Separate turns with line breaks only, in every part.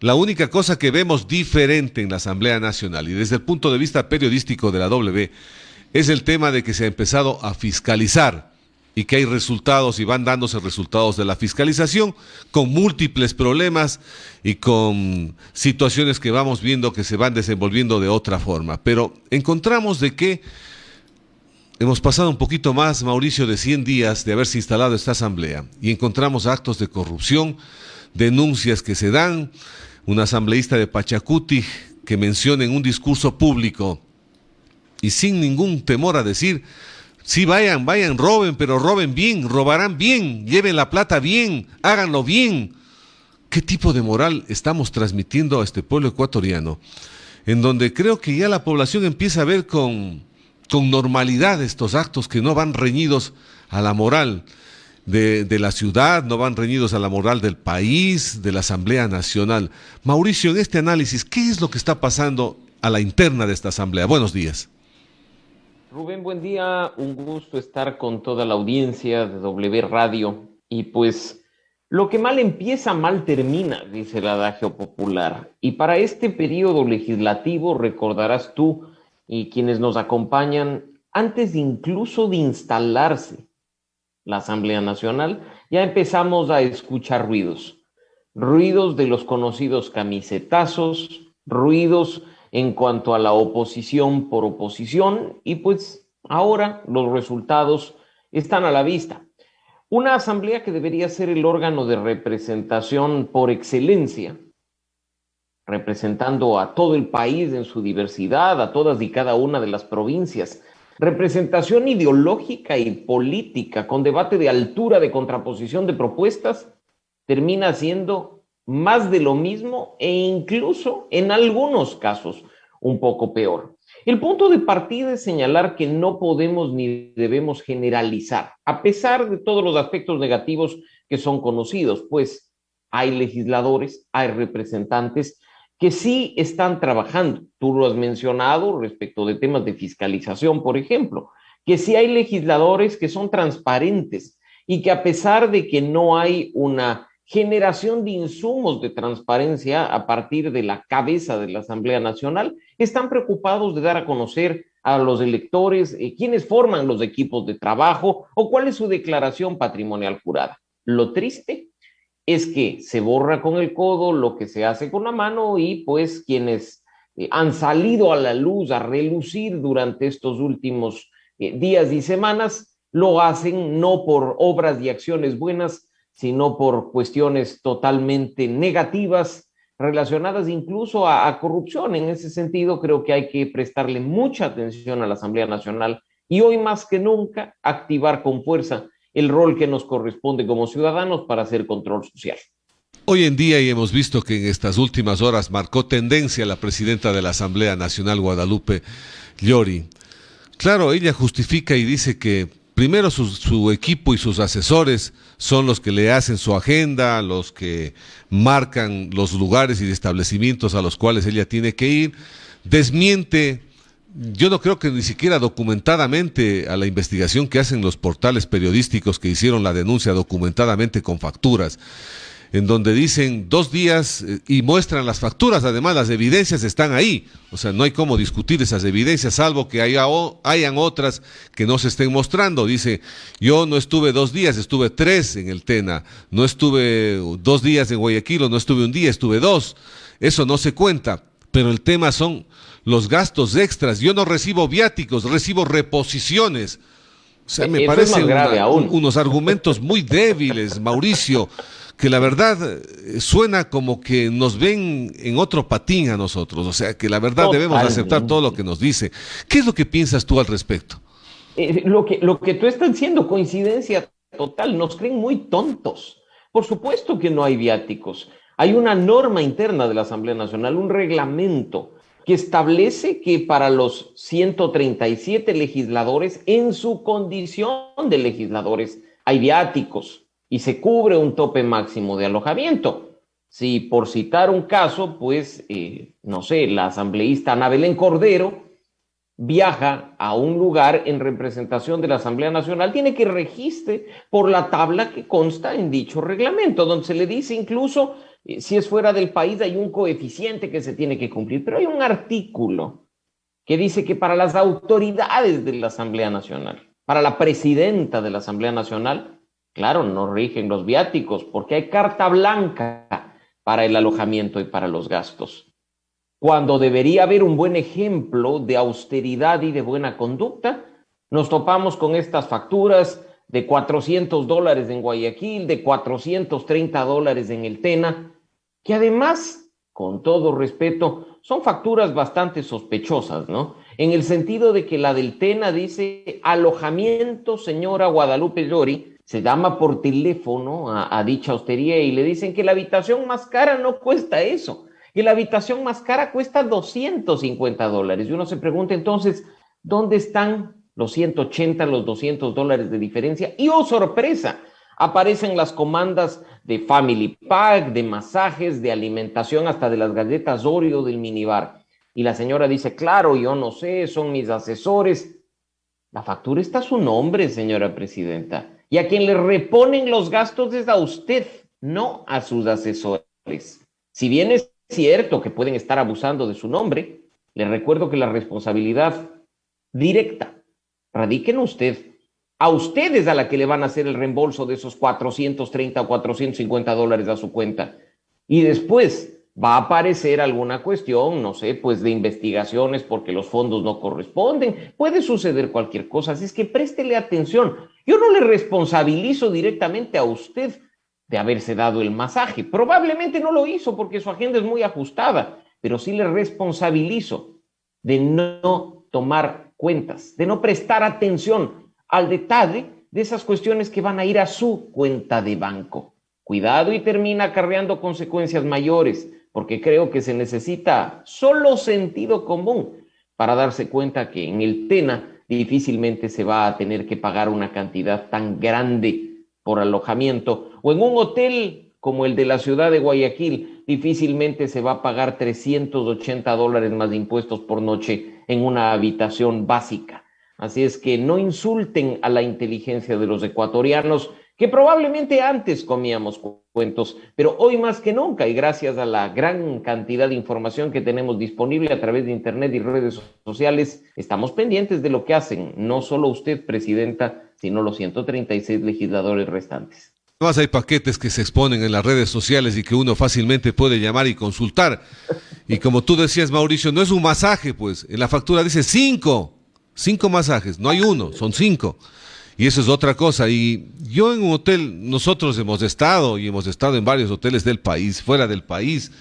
La única cosa que vemos diferente en la Asamblea Nacional y desde el punto de vista periodístico de la W es el tema de que se ha empezado a fiscalizar y que hay resultados y van dándose resultados de la fiscalización con múltiples problemas y con situaciones que vamos viendo que se van desenvolviendo de otra forma. Pero encontramos de que hemos pasado un poquito más, Mauricio, de 100 días de haberse instalado esta asamblea y encontramos actos de corrupción, denuncias que se dan, un asambleísta de Pachacuti que menciona en un discurso público y sin ningún temor a decir, sí, vayan, roben, pero roben bien, robarán bien, lleven la plata bien, háganlo bien. ¿Qué tipo de moral estamos transmitiendo a este pueblo ecuatoriano? En donde creo que ya la población empieza a ver con normalidad estos actos que no van reñidos a la moral de la ciudad, no van reñidos a la moral del país, de la Asamblea Nacional. Mauricio, en este análisis, ¿qué es lo que está pasando a la interna de esta Asamblea? Buenos días.
Rubén, buen día, un gusto estar con toda la audiencia de W Radio. Y pues, lo que mal empieza, mal termina, dice el adagio popular. Y para este periodo legislativo, recordarás tú y quienes nos acompañan, antes incluso de instalarse la Asamblea Nacional, ya empezamos a escuchar ruidos. Ruidos de los conocidos camisetazos, ruidos en cuanto a la oposición por oposición, y pues ahora los resultados están a la vista. Una asamblea que debería ser el órgano de representación por excelencia, representando a todo el país en su diversidad, a todas y cada una de las provincias, representación ideológica y política, con debate de altura, de contraposición de propuestas, termina siendo más de lo mismo e incluso en algunos casos un poco peor. El punto de partida es señalar que no podemos ni debemos generalizar, a pesar de todos los aspectos negativos que son conocidos, pues hay legisladores, hay representantes que sí están trabajando. Tú lo has mencionado respecto de temas de fiscalización, por ejemplo, que sí hay legisladores que son transparentes y que a pesar de que no hay una generación de insumos de transparencia a partir de la cabeza de la Asamblea Nacional, están preocupados de dar a conocer a los electores quiénes forman los equipos de trabajo o cuál es su declaración patrimonial jurada. Lo triste es que se borra con el codo lo que se hace con la mano y pues quienes han salido a la luz, a relucir durante estos últimos días y semanas, lo hacen no por obras y acciones buenas, sino por cuestiones totalmente negativas relacionadas incluso a corrupción. En ese sentido, creo que hay que prestarle mucha atención a la Asamblea Nacional y hoy más que nunca activar con fuerza el rol que nos corresponde como ciudadanos para hacer control social.
Hoy en día, y hemos visto que en estas últimas horas marcó tendencia la presidenta de la Asamblea Nacional, Guadalupe Llori. Claro, ella justifica y dice que primero su equipo y sus asesores son los que le hacen su agenda, los que marcan los lugares y establecimientos a los cuales ella tiene que ir. Desmiente, yo no creo que ni siquiera documentadamente, a la investigación que hacen los portales periodísticos que hicieron la denuncia documentadamente con facturas, en donde dicen 2 días y muestran las facturas, además las evidencias están ahí, o sea, no hay cómo discutir esas evidencias, salvo que hayan otras que no se estén mostrando. Dice, yo no estuve 2 días, estuve 3 en el Tena, no estuve 2 días en Guayaquil, no estuve 1 día, estuve 2, eso no se cuenta, pero el tema son los gastos extras. Yo no recibo viáticos, recibo reposiciones. O sea, me parecen unos argumentos muy débiles, Mauricio, que la verdad suena como que nos ven en otro patín a nosotros, o sea, que la verdad debemos aceptar todo lo que nos dice. ¿Qué es lo que piensas tú al respecto?
Lo que tú estás diciendo, coincidencia total, nos creen muy tontos. Por supuesto que no hay viáticos. Hay una norma interna de la Asamblea Nacional, un reglamento que establece que para los 137 legisladores, en su condición de legisladores, hay viáticos y se cubre un tope máximo de alojamiento. Si por citar un caso, pues, no sé, la asambleísta Ana Belén Cordero viaja a un lugar en representación de la Asamblea Nacional, tiene que registre por la tabla que consta en dicho reglamento, donde se le dice incluso Si es fuera del país hay un coeficiente que se tiene que cumplir, pero hay un artículo que dice que para las autoridades de la Asamblea Nacional, para la presidenta de la Asamblea Nacional, claro, no rigen los viáticos porque hay carta blanca para el alojamiento y para los gastos. Cuando debería haber un buen ejemplo de austeridad y de buena conducta, nos topamos con estas facturas de $400 en Guayaquil, de $430 en el Tena, que además, con todo respeto, son facturas bastante sospechosas, ¿no? En el sentido de que la del Tena dice alojamiento señora Guadalupe Llori, se llama por teléfono a dicha hostería y le dicen que la habitación más cara no cuesta eso, que la habitación más cara cuesta $250. Y uno se pregunta entonces, ¿dónde están los 180, los $200 de diferencia? Y ¡oh, sorpresa! Aparecen las comandas de Family Pack, de masajes, de alimentación, hasta de las galletas Oreo del minibar. Y la señora dice, claro, yo no sé, son mis asesores. La factura está a su nombre, señora presidenta. Y a quien le reponen los gastos es a usted, no a sus asesores. Si bien es cierto que pueden estar abusando de su nombre, le recuerdo que la responsabilidad directa radica en usted. A usted es a la que le van a hacer el reembolso de esos 430 o $450 a su cuenta. Y después va a aparecer alguna cuestión, no sé, pues de investigaciones porque los fondos no corresponden. Puede suceder cualquier cosa, así es que préstele atención. Yo no le responsabilizo directamente a usted de haberse dado el masaje. Probablemente no lo hizo porque su agenda es muy ajustada, pero sí le responsabilizo de no tomar cuentas, de no prestar atención al detalle de esas cuestiones que van a ir a su cuenta de banco. Cuidado y termina acarreando consecuencias mayores, porque creo que se necesita solo sentido común para darse cuenta que en el Tena difícilmente se va a tener que pagar una cantidad tan grande por alojamiento, o en un hotel como el de la ciudad de Guayaquil, difícilmente se va a pagar $380 más de impuestos por noche en una habitación básica. Así es que no insulten a la inteligencia de los ecuatorianos, que probablemente antes comíamos cuentos, pero hoy más que nunca, y gracias a la gran cantidad de información que tenemos disponible a través de internet y redes sociales, estamos pendientes de lo que hacen, no solo usted, presidenta, sino los 136 legisladores restantes.
Además hay paquetes que se exponen en las redes sociales y que uno fácilmente puede llamar y consultar. Y como tú decías, Mauricio, no es un masaje, pues. En la factura dice 5 masajes, no hay uno, son 5. Y eso es otra cosa. Y yo en un hotel, nosotros hemos estado en varios hoteles del país, fuera del país.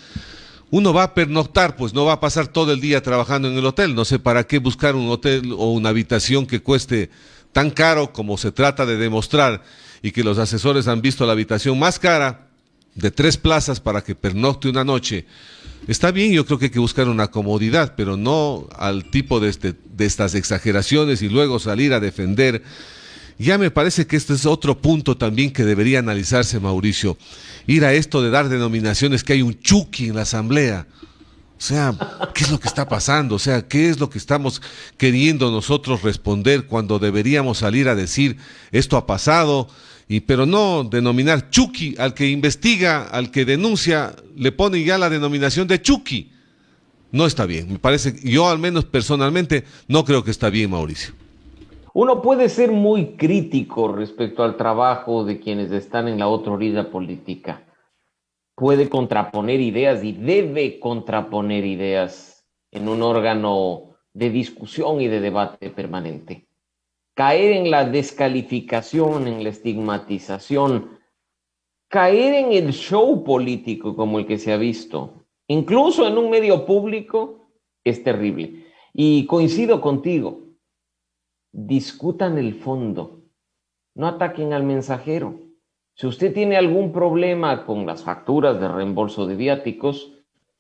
Uno va a pernoctar, pues no va a pasar todo el día trabajando en el hotel. No sé para qué buscar un hotel o una habitación que cueste tan caro como se trata de demostrar, y que los asesores han visto la habitación más cara de 3 plazas para que pernocte una noche. Está bien, yo creo que hay que buscar una comodidad, pero no al tipo de estas exageraciones y luego salir a defender. Ya me parece que este es otro punto también que debería analizarse, Mauricio. Ir a esto de dar denominaciones, que hay un Chucky en la asamblea. O sea, ¿qué es lo que está pasando? O sea, ¿qué es lo que estamos queriendo nosotros responder cuando deberíamos salir a decir esto ha pasado? Pero no denominar Chucky al que investiga, al que denuncia, le ponen ya la denominación de Chucky. No está bien, me parece, yo al menos personalmente no creo que está bien, Mauricio.
Uno puede ser muy crítico respecto al trabajo de quienes están en la otra orilla política. Puede contraponer ideas y debe contraponer ideas en un órgano de discusión y de debate permanente. Caer en la descalificación, en la estigmatización, caer en el show político como el que se ha visto, incluso en un medio público, es terrible. Y coincido contigo, discutan el fondo, no ataquen al mensajero. Si usted tiene algún problema con las facturas de reembolso de viáticos,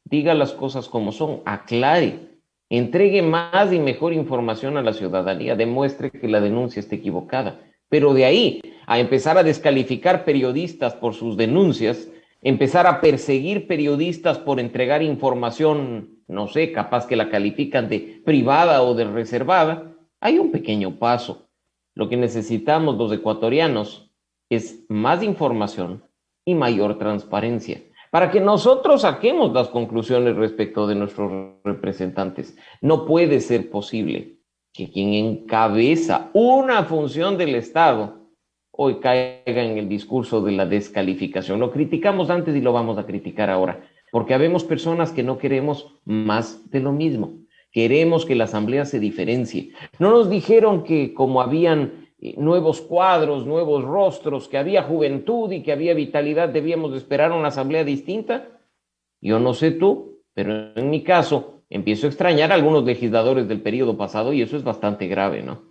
diga las cosas como son, aclare, entregue más y mejor información a la ciudadanía, demuestre que la denuncia está equivocada. Pero de ahí a empezar a descalificar periodistas por sus denuncias, empezar a perseguir periodistas por entregar información, no sé, capaz que la califican de privada o de reservada, hay un pequeño paso. Lo que necesitamos los ecuatorianos es más información y mayor transparencia. para que nosotros saquemos las conclusiones respecto de nuestros representantes. No puede ser posible que quien encabeza una función del Estado hoy caiga en el discurso de la descalificación. Lo criticamos antes y lo vamos a criticar ahora, porque habemos personas que no queremos más de lo mismo. Queremos que la Asamblea se diferencie. No nos dijeron que como habían nuevos cuadros, nuevos rostros, que había juventud y que había vitalidad, debíamos esperar una Asamblea distinta. Yo no sé tú, pero en mi caso empiezo a extrañar a algunos legisladores del periodo pasado y eso es bastante grave, ¿no?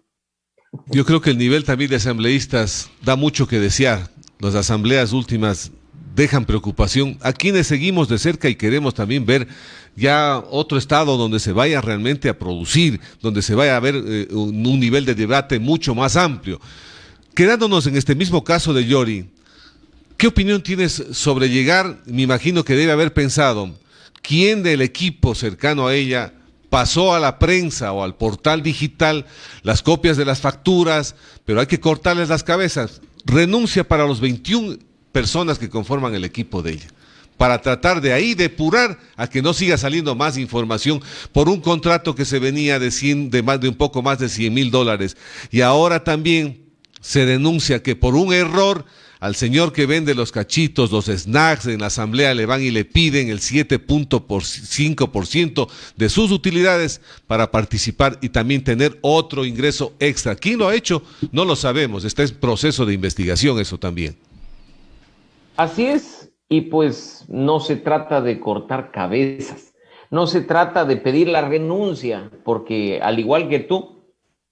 Yo creo que el nivel también de asambleístas da mucho que desear. Las asambleas últimas dejan preocupación a quienes seguimos de cerca y queremos también ver ya otro estado donde se vaya realmente a producir, donde se vaya a ver un nivel de debate mucho más amplio. Quedándonos en este mismo caso de Yori, ¿qué opinión tienes sobre llegar? Me imagino que debe haber pensado, ¿quién del equipo cercano a ella pasó a la prensa o al portal digital las copias de las facturas, pero hay que cortarles las cabezas? Renuncia para los 21 personas que conforman el equipo de ella, para tratar de ahí depurar a que no siga saliendo más información por un contrato que se venía de un poco más de $100,000. Y ahora también se denuncia que por un error al señor que vende los cachitos, los snacks en la asamblea le van y le piden el 7.5% de sus utilidades para participar y también tener otro ingreso extra. ¿Quién lo ha hecho? No lo sabemos, está en proceso de investigación eso también.
Así es, y pues no se trata de cortar cabezas, no se trata de pedir la renuncia, porque al igual que tú,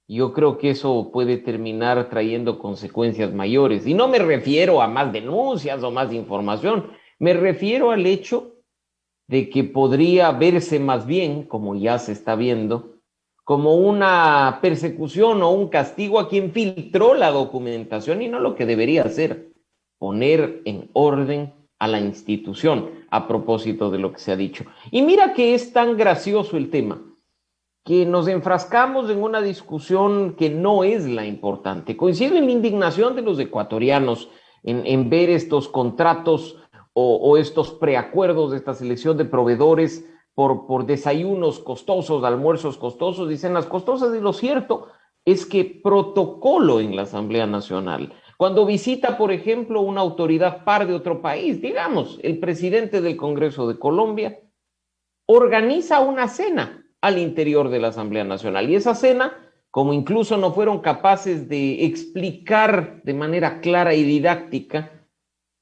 yo creo que eso puede terminar trayendo consecuencias mayores. Y no me refiero a más denuncias o más información, me refiero al hecho de que podría verse más bien, como ya se está viendo, como una persecución o un castigo a quien filtró la documentación y no lo que debería hacer, poner en orden a la institución a propósito de lo que se ha dicho. Y mira que es tan gracioso el tema, que nos enfrascamos en una discusión que no es la importante. Coincido en la indignación de los ecuatorianos en ver estos contratos o estos preacuerdos de esta selección de proveedores por desayunos costosos, almuerzos costosos y cenas costosas, y lo cierto es que protocolo en la Asamblea Nacional, cuando visita, por ejemplo, una autoridad par de otro país, digamos, el presidente del Congreso de Colombia, organiza una cena al interior de la Asamblea Nacional. Y esa cena, como incluso no fueron capaces de explicar de manera clara y didáctica,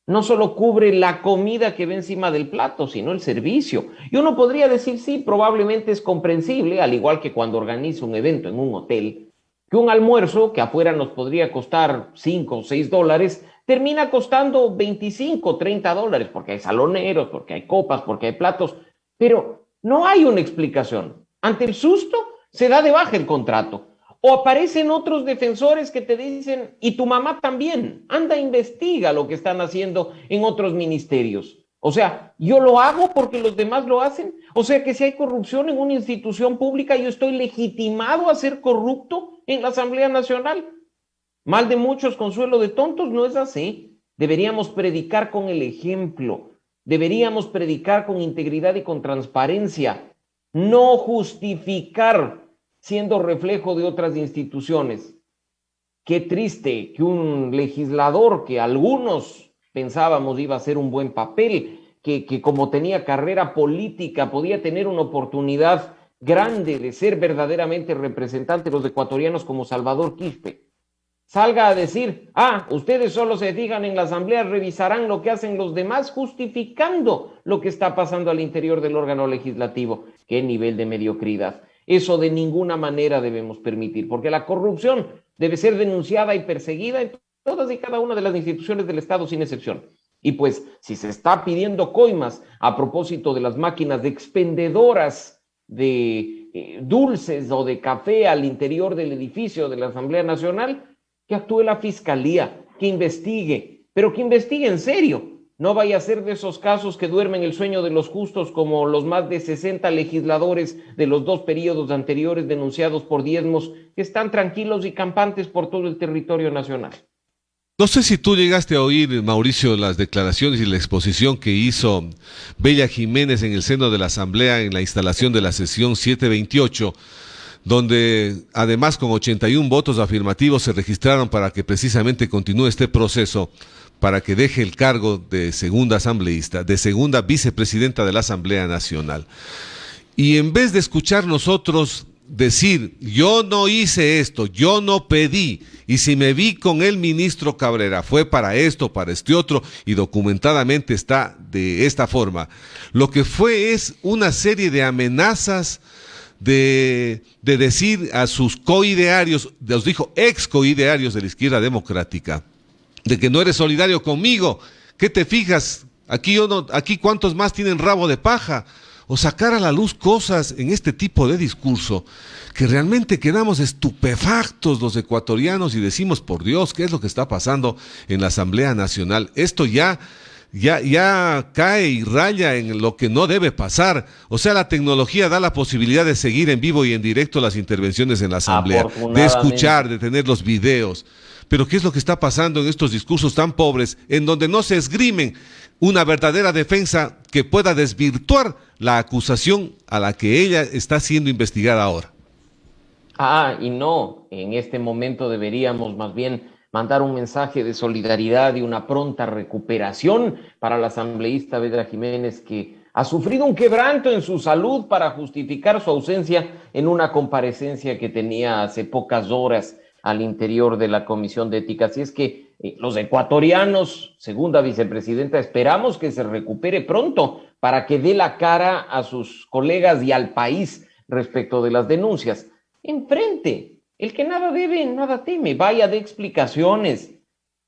no solo cubre la comida que ve encima del plato, sino el servicio. Y uno podría decir, sí, probablemente es comprensible, al igual que cuando organiza un evento en un hotel, que un almuerzo que afuera nos podría costar $5 o $6, termina costando $25 o $30, porque hay saloneros, porque hay copas, porque hay platos, pero no hay una explicación. Ante el susto, se da de baja el contrato. O aparecen otros defensores que te dicen, y tu mamá también, anda, investiga lo que están haciendo en otros ministerios. O sea, yo lo hago porque los demás lo hacen. O sea, que si hay corrupción en una institución pública, yo estoy legitimado a ser corrupto en la Asamblea Nacional. Mal de muchos, consuelo de tontos, no es así. Deberíamos predicar con el ejemplo. Deberíamos predicar con integridad y con transparencia. No justificar siendo reflejo de otras instituciones. Qué triste que un legislador que algunos pensábamos iba a hacer un buen papel, que como tenía carrera política podía tener una oportunidad grande de ser verdaderamente representante de los ecuatorianos como Salvador Quispe, salga a decir, ustedes solo se fijan en la asamblea, revisarán lo que hacen los demás, justificando lo que está pasando al interior del órgano legislativo. Qué nivel de mediocridad. Eso de ninguna manera debemos permitir, porque la corrupción debe ser denunciada y perseguida en todas y cada una de las instituciones del Estado sin excepción. Y pues, si se está pidiendo coimas a propósito de las máquinas expendedoras de dulces o de café al interior del edificio de la Asamblea Nacional, que actúe la Fiscalía, que investigue, pero que investigue en serio. No vaya a ser de esos casos que duermen el sueño de los justos, como los más de 60 legisladores de los 2 periodos anteriores denunciados por diezmos, que están tranquilos y campantes por todo el territorio nacional.
No sé si tú llegaste a oír, Mauricio, las declaraciones y la exposición que hizo Bella Jiménez en el seno de la Asamblea en la instalación de la sesión 728, donde además con 81 votos afirmativos se registraron para que precisamente continúe este proceso, para que deje el cargo de segunda asambleísta, de segunda vicepresidenta de la Asamblea Nacional. Y en vez de escuchar nosotros decir, yo no hice esto, yo no pedí, y si me vi con el ministro Cabrera fue para esto, para este otro, y documentadamente está de esta forma. Lo que fue es una serie de amenazas de decir a sus coidearios, los dijo ex coidearios de la izquierda democrática, de que no eres solidario conmigo, ¿qué te fijas? Aquí cuántos más tienen rabo de paja. O sacar a la luz cosas en este tipo de discurso que realmente quedamos estupefactos los ecuatorianos y decimos, por Dios, ¿qué es lo que está pasando en la Asamblea Nacional? Esto ya cae y raya en lo que no debe pasar. O sea, la tecnología da la posibilidad de seguir en vivo y en directo las intervenciones en la Asamblea, de escuchar, de tener los videos. Pero ¿qué es lo que está pasando en estos discursos tan pobres, en donde no se esgrimen una verdadera defensa que pueda desvirtuar la acusación a la que ella está siendo investigada ahora?
Y no, en este momento deberíamos más bien mandar un mensaje de solidaridad y una pronta recuperación para la asambleísta Bella Jiménez, que ha sufrido un quebranto en su salud para justificar su ausencia en una comparecencia que tenía hace pocas horas al interior de la Comisión de Ética. Así es que los ecuatorianos, segunda vicepresidenta, esperamos que se recupere pronto para que dé la cara a sus colegas y al país respecto de las denuncias. Enfrente, el que nada debe, nada teme, vaya de explicaciones,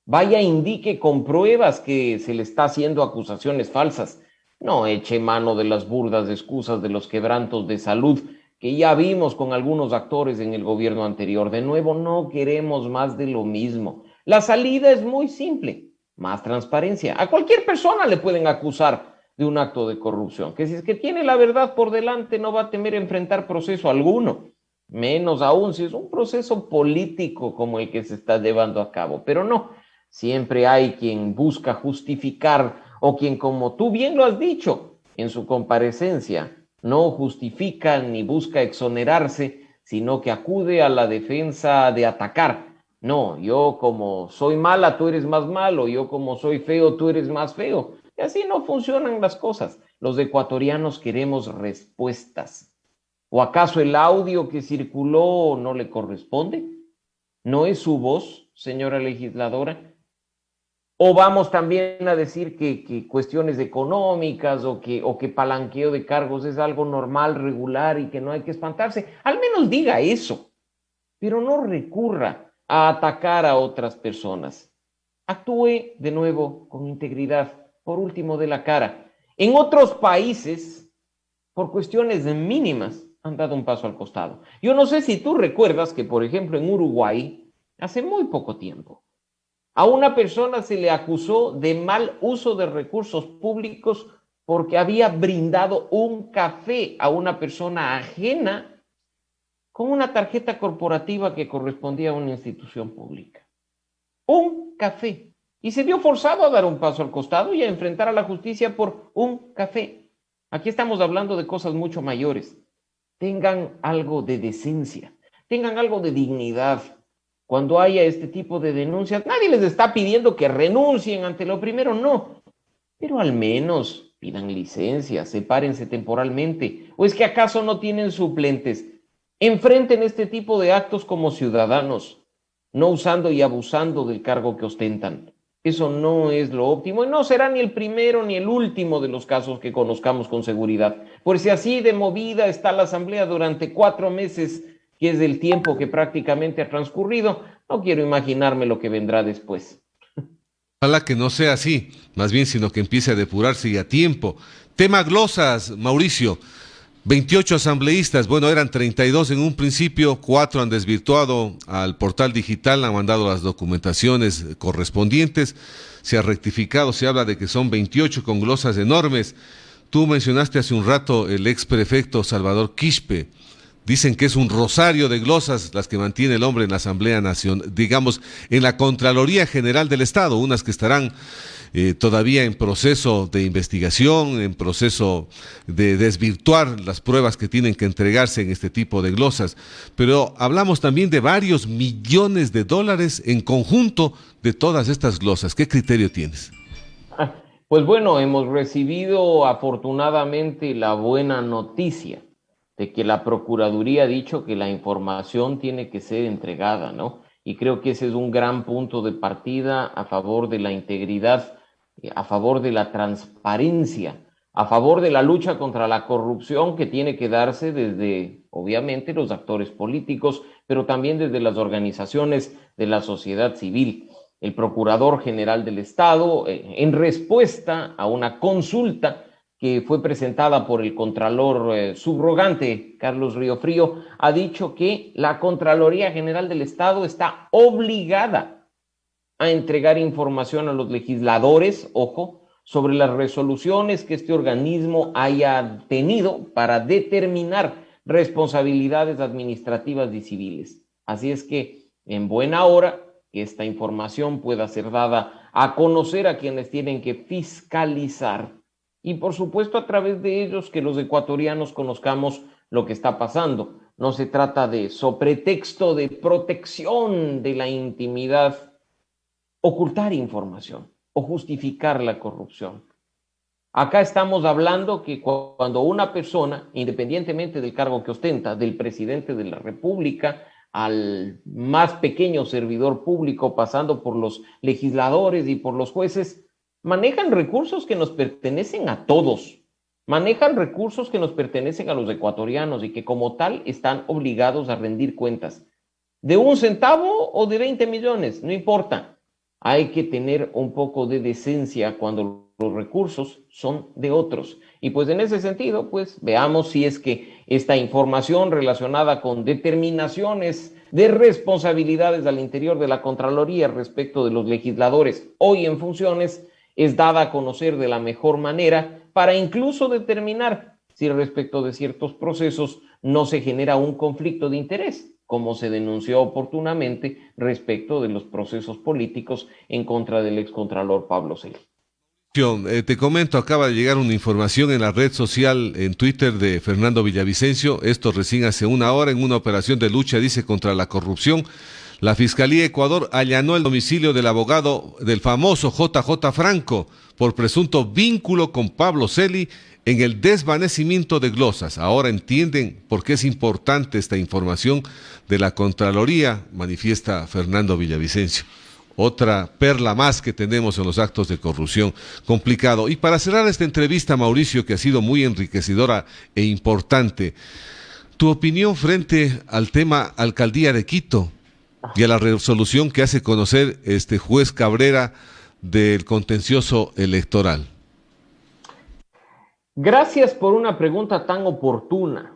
vaya indique con pruebas que se le está haciendo acusaciones falsas. No eche mano de las burdas excusas de los quebrantos de salud que ya vimos con algunos actores en el gobierno anterior. De nuevo, no queremos más de lo mismo. La salida es muy simple, más transparencia. A cualquier persona le pueden acusar de un acto de corrupción, que si es que tiene la verdad por delante no va a temer enfrentar proceso alguno, menos aún si es un proceso político como el que se está llevando a cabo. Pero no, siempre hay quien busca justificar o quien, como tú bien lo has dicho en su comparecencia, no justifica ni busca exonerarse, sino que acude a la defensa de atacar. No, yo como soy mala, tú eres más malo, yo como soy feo, tú eres más feo. Y así no funcionan las cosas. Los ecuatorianos queremos respuestas. ¿O acaso el audio que circuló no le corresponde? ¿No es su voz, señora legisladora? ¿O vamos también a decir que cuestiones económicas o que palanqueo de cargos es algo normal, regular y que no hay que espantarse? Al menos diga eso, pero no recurra a atacar a otras personas. Actúe de nuevo con integridad, por último de la cara. En otros países, por cuestiones mínimas, han dado un paso al costado. Yo no sé si tú recuerdas que, por ejemplo, en Uruguay, hace muy poco tiempo, a una persona se le acusó de mal uso de recursos públicos porque había brindado un café a una persona ajena con una tarjeta corporativa que correspondía a una institución pública. Un café. Y se vio forzado a dar un paso al costado y a enfrentar a la justicia por un café. Aquí estamos hablando de cosas mucho mayores. Tengan algo de decencia, tengan algo de dignidad. Cuando haya este tipo de denuncias, nadie les está pidiendo que renuncien ante lo primero, no. Pero al menos pidan licencia, sepárense temporalmente. ¿O es que acaso no tienen suplentes? Enfrenten este tipo de actos como ciudadanos, no usando y abusando del cargo que ostentan. Eso no es lo óptimo y no será ni el primero ni el último de los casos que conozcamos con seguridad. Por si así de movida está la Asamblea durante 4 meses, que es el tiempo que prácticamente ha transcurrido, no quiero imaginarme lo que vendrá después.
Ojalá que no sea así, más bien sino que empiece a depurarse y a tiempo. Tema glosas, Mauricio. 28 asambleístas, bueno, eran 32 en un principio, 4 han desvirtuado al portal digital, han mandado las documentaciones correspondientes, se ha rectificado, se habla de que son 28 con glosas enormes. Tú mencionaste hace un rato el ex prefecto Salvador Quispe, dicen que es un rosario de glosas las que mantiene el hombre en la Asamblea Nacional, digamos, en la Contraloría General del Estado, unas que estarán todavía en proceso de investigación, en proceso de desvirtuar las pruebas que tienen que entregarse en este tipo de glosas. Pero hablamos también de varios millones de dólares en conjunto de todas estas glosas. ¿Qué criterio tienes?
Pues bueno, hemos recibido afortunadamente la buena noticia de que la Procuraduría ha dicho que la información tiene que ser entregada, ¿no? Y creo que ese es un gran punto de partida a favor de la integridad, a favor de la transparencia, a favor de la lucha contra la corrupción que tiene que darse desde, obviamente, los actores políticos, pero también desde las organizaciones de la sociedad civil. El Procurador General del Estado, en respuesta a una consulta que fue presentada por el Contralor subrogante, Carlos Riofrío, ha dicho que la Contraloría General del Estado está obligada a entregar información a los legisladores, ojo, sobre las resoluciones que este organismo haya tenido para determinar responsabilidades administrativas y civiles. Así es que, en buena hora, que esta información pueda ser dada a conocer a quienes tienen que fiscalizar y por supuesto a través de ellos que los ecuatorianos conozcamos lo que está pasando. No se trata de, sobre pretexto de protección de la intimidad, ocultar información o justificar la corrupción. Acá estamos hablando que cuando una persona, independientemente del cargo que ostenta, del presidente de la República, al más pequeño servidor público, pasando por los legisladores y por los jueces, manejan recursos que nos pertenecen a todos, manejan recursos que nos pertenecen a los ecuatorianos y que como tal están obligados a rendir cuentas. De 1 centavo o de 20 millones, no importa. Hay que tener un poco de decencia cuando los recursos son de otros. Y pues en ese sentido, pues veamos si es que esta información relacionada con determinaciones de responsabilidades al interior de la Contraloría respecto de los legisladores hoy en funciones es dada a conocer de la mejor manera para incluso determinar si respecto de ciertos procesos no se genera un conflicto de interés, como se denunció oportunamente respecto de los procesos políticos en contra del excontralor Pablo Celi.
Te comento, acaba de llegar una información en la red social, en Twitter, de Fernando Villavicencio, esto recién hace una hora, en una operación de lucha, dice, contra la corrupción. La Fiscalía de Ecuador allanó el domicilio del abogado del famoso JJ Franco por presunto vínculo con Pablo Celi en el desvanecimiento de glosas. Ahora entienden por qué es importante esta información de la Contraloría, manifiesta Fernando Villavicencio. Otra perla más que tenemos en los actos de corrupción. Complicado. Y para cerrar esta entrevista, Mauricio, que ha sido muy enriquecedora e importante, tu opinión frente al tema Alcaldía de Quito y a la resolución que hace conocer este juez Cabrera del contencioso electoral.
Gracias por una pregunta tan oportuna,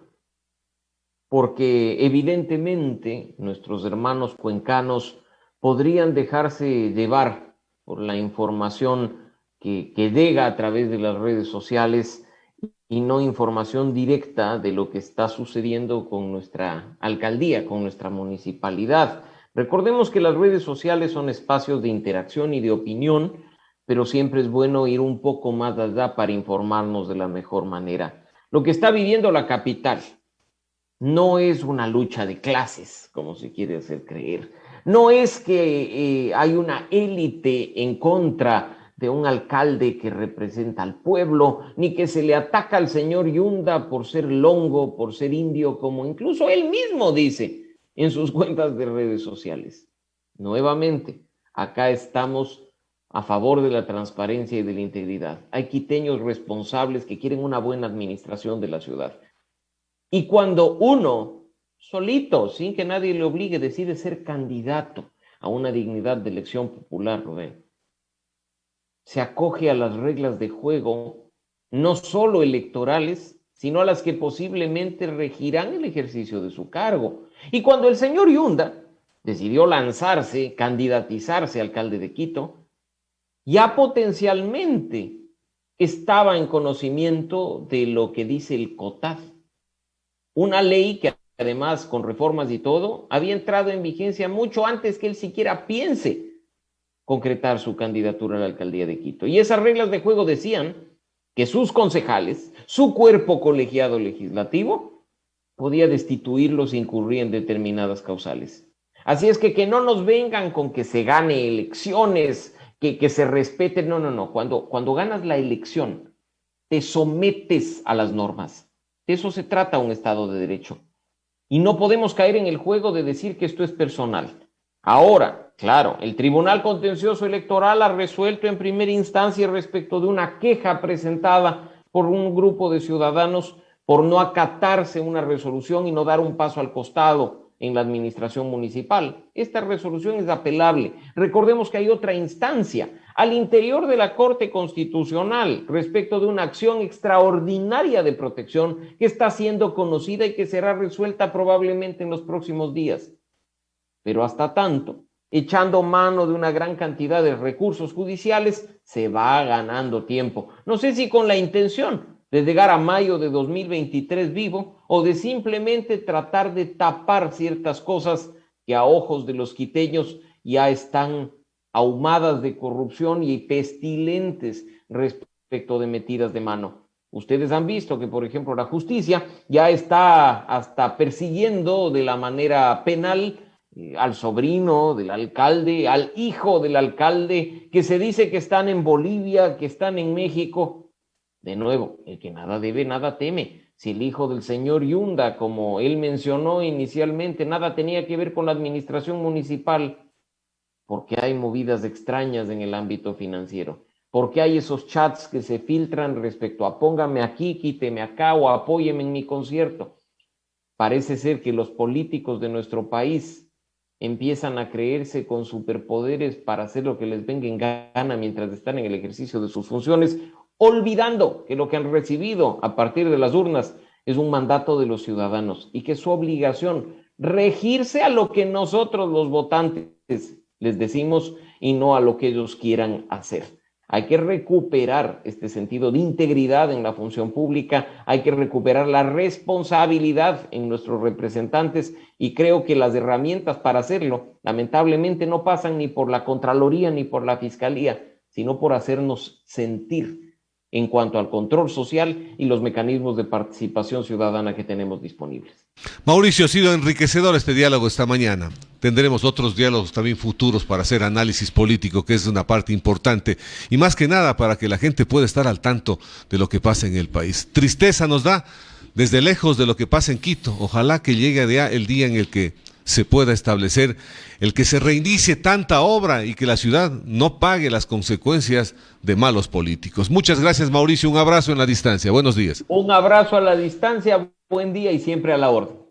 porque evidentemente nuestros hermanos cuencanos podrían dejarse llevar por la información que llega a través de las redes sociales y no información directa de lo que está sucediendo con nuestra alcaldía, con nuestra municipalidad. Recordemos que las redes sociales son espacios de interacción y de opinión, pero siempre es bueno ir un poco más allá para informarnos de la mejor manera. Lo que está viviendo la capital no es una lucha de clases, como se quiere hacer creer. No es que hay una élite en contra de un alcalde que representa al pueblo, ni que se le ataca al señor Yunda por ser longo, por ser indio, como incluso él mismo dice en sus cuentas de redes sociales. Nuevamente, acá estamos a favor de la transparencia y de la integridad. Hay quiteños responsables que quieren una buena administración de la ciudad. Y cuando uno, solito, sin que nadie le obligue, decide ser candidato a una dignidad de elección popular, Rubén, se acoge a las reglas de juego, no solo electorales, sino a las que posiblemente regirán el ejercicio de su cargo. Y cuando el señor Yunda decidió lanzarse, candidatizarse a alcalde de Quito, ya potencialmente estaba en conocimiento de lo que dice el COTAD, una ley que además con reformas y todo, había entrado en vigencia mucho antes que él siquiera piense concretar su candidatura a la alcaldía de Quito. Y esas reglas de juego decían que sus concejales, su cuerpo colegiado legislativo, podía destituirlos si incurría en determinadas causales. Así es que no nos vengan con que se gane elecciones, que se respeten. No. Cuando ganas la elección, te sometes a las normas. De eso se trata un Estado de Derecho. Y no podemos caer en el juego de decir que esto es personal. Ahora, claro, el Tribunal Contencioso Electoral ha resuelto en primera instancia respecto de una queja presentada por un grupo de ciudadanos por no acatarse una resolución y no dar un paso al costado en la administración municipal. Esta resolución es apelable. Recordemos que hay otra instancia al interior de la Corte Constitucional respecto de una acción extraordinaria de protección que está siendo conocida y que será resuelta probablemente en los próximos días. Pero hasta tanto, echando mano de una gran cantidad de recursos judiciales, se va ganando tiempo. No sé si con la intención de llegar a mayo de 2023 vivo o de simplemente tratar de tapar ciertas cosas que a ojos de los quiteños ya están ahumadas de corrupción y pestilentes respecto de metidas de mano. Ustedes han visto que, por ejemplo, la justicia ya está hasta persiguiendo de la manera penal al sobrino del alcalde, al hijo del alcalde, que se dice que están en Bolivia, que están en México. De nuevo, el que nada debe, nada teme. Si el hijo del señor Yunda, como él mencionó inicialmente, nada tenía que ver con la administración municipal, ¿por qué hay movidas extrañas en el ámbito financiero? ¿Por qué hay esos chats que se filtran respecto a póngame aquí, quíteme acá o apóyeme en mi concierto? Parece ser que los políticos de nuestro país empiezan a creerse con superpoderes para hacer lo que les venga en gana mientras están en el ejercicio de sus funciones, olvidando que lo que han recibido a partir de las urnas es un mandato de los ciudadanos y que es su obligación regirse a lo que nosotros los votantes les decimos y no a lo que ellos quieran hacer. Hay que recuperar este sentido de integridad en la función pública, hay que recuperar la responsabilidad en nuestros representantes y creo que las herramientas para hacerlo lamentablemente no pasan ni por la Contraloría ni por la Fiscalía, sino por hacernos sentir en cuanto al control social y los mecanismos de participación ciudadana que tenemos disponibles.
Mauricio, ha sido enriquecedor este diálogo esta mañana. Tendremos otros diálogos también futuros para hacer análisis político, que es una parte importante, y más que nada para que la gente pueda estar al tanto de lo que pasa en el país. Tristeza nos da desde lejos de lo que pasa en Quito. Ojalá que llegue el día en el que se pueda establecer el que se reinicie tanta obra y que la ciudad no pague las consecuencias de malos políticos. Muchas gracias, Mauricio. Un abrazo en la distancia. Buenos días.
Un abrazo a la distancia, buen día y siempre a la orden.